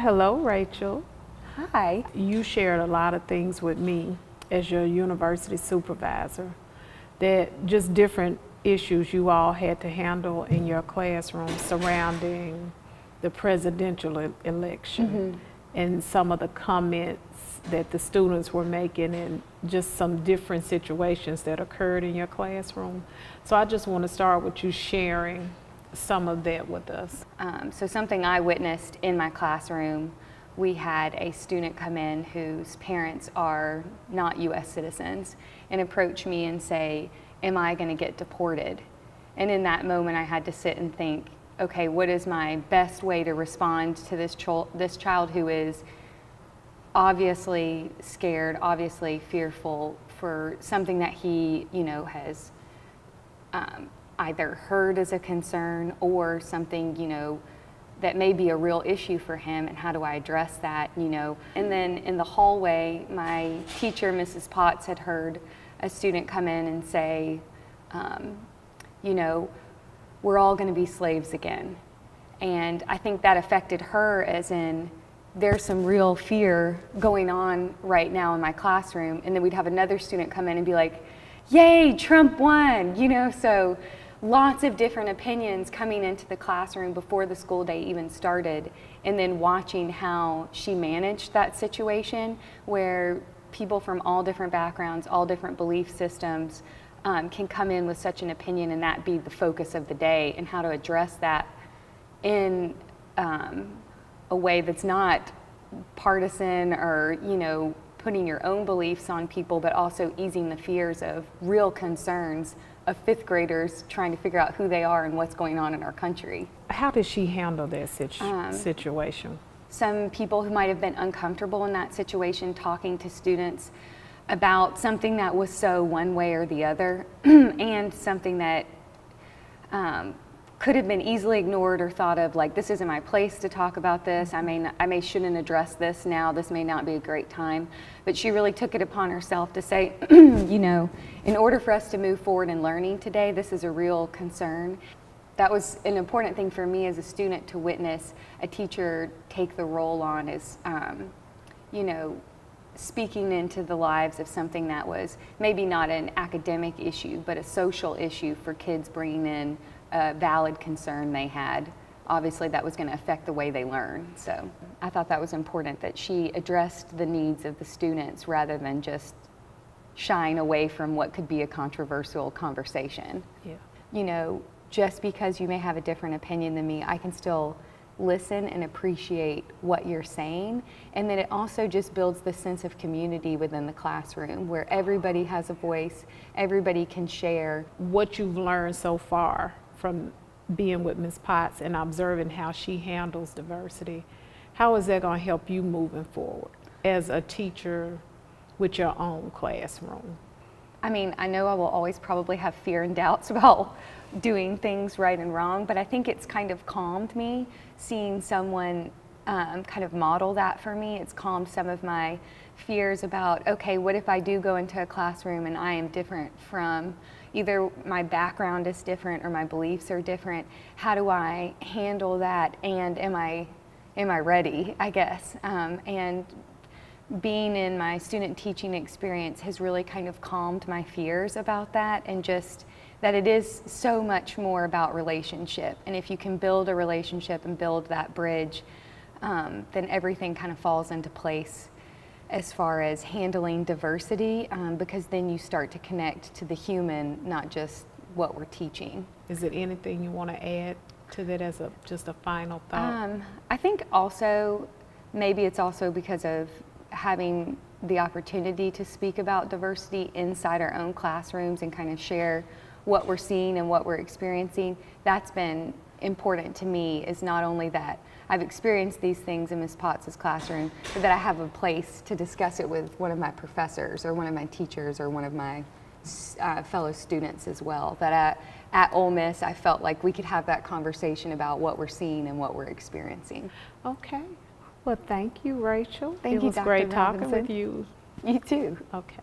Hello, Rachel. Hi. You shared a lot of things with me as your university supervisor, that just different issues you all had to handle in your classroom surrounding the presidential election and some of the comments that the students were making and just some different situations that occurred in your classroom. So I just want to start with you sharing some of that with us. So something I witnessed in my classroom, we had a student come in whose parents are not U.S. citizens and approach me and say, am I going to get deported? And in that moment I had to sit and think, okay, what is my best way to respond to this child who is obviously scared, obviously fearful for something that he, has either heard as a concern or something, that may be a real issue for him, and how do I address that, And then in the hallway, my teacher, Mrs. Potts, had heard a student come in and say, we're all going to be slaves again. And I think that affected her, as in, there's some real fear going on right now in my classroom. And then we'd have another student come in and be like, yay, Trump won, so lots of different opinions coming into the classroom before the school day even started, and then watching how she managed that situation where people from all different backgrounds, all different belief systems can come in with such an opinion and that be the focus of the day, and how to address that in a way that's not partisan or, putting your own beliefs on people, but also easing the fears of real concerns of fifth graders trying to figure out who they are and what's going on in our country. How did she handle that situation? Some people who might have been uncomfortable in that situation talking to students about something that was so one way or the other and something that could have been easily ignored or thought of like, this isn't my place to talk about this. I shouldn't address this now. This may not be a great time. But she really took it upon herself to say, in order for us to move forward in learning today, this is a real concern. That was an important thing for me as a student to witness a teacher take the role on as, speaking into the lives of something that was maybe not an academic issue, but a social issue for kids, bringing in a valid concern they had. Obviously that was going to affect the way they learn. So I thought that was important, that she addressed the needs of the students rather than just shying away from what could be a controversial conversation. Yeah. Just because you may have a different opinion than me, I can still listen and appreciate what you're saying. And then it also just builds the sense of community within the classroom where everybody has a voice, everybody can share. What you've learned so far from being with Ms. Potts and observing how she handles diversity, how is that going to help you moving forward as a teacher with your own classroom? I know I will always probably have fear and doubts about doing things right and wrong, but I think it's kind of calmed me seeing someone kind of model that for me. It's calmed some of my fears about, okay, what if I do go into a classroom and I am different from, either my background is different or my beliefs are different. How do I handle that, and am I ready, I guess? And being in my student teaching experience has really kind of calmed my fears about that, and just that it is so much more about relationship. And if you can build a relationship and build that bridge, then everything kind of falls into place as far as handling diversity, because then you start to connect to the human, not just what we're teaching. Is it anything you want to add to that as just a final thought? I think also, maybe it's also because of having the opportunity to speak about diversity inside our own classrooms and kind of share what we're seeing and what we're experiencing. That's been important to me, is not only that I've experienced these things in Ms. Potts' classroom, but that I have a place to discuss it with one of my professors or one of my teachers or one of my fellow students as well. That at Ole Miss, I felt like we could have that conversation about what we're seeing and what we're experiencing. Okay. Well, thank you, Rachel. Thank you, It was Dr. great talking Robinson. with you. You too. Okay.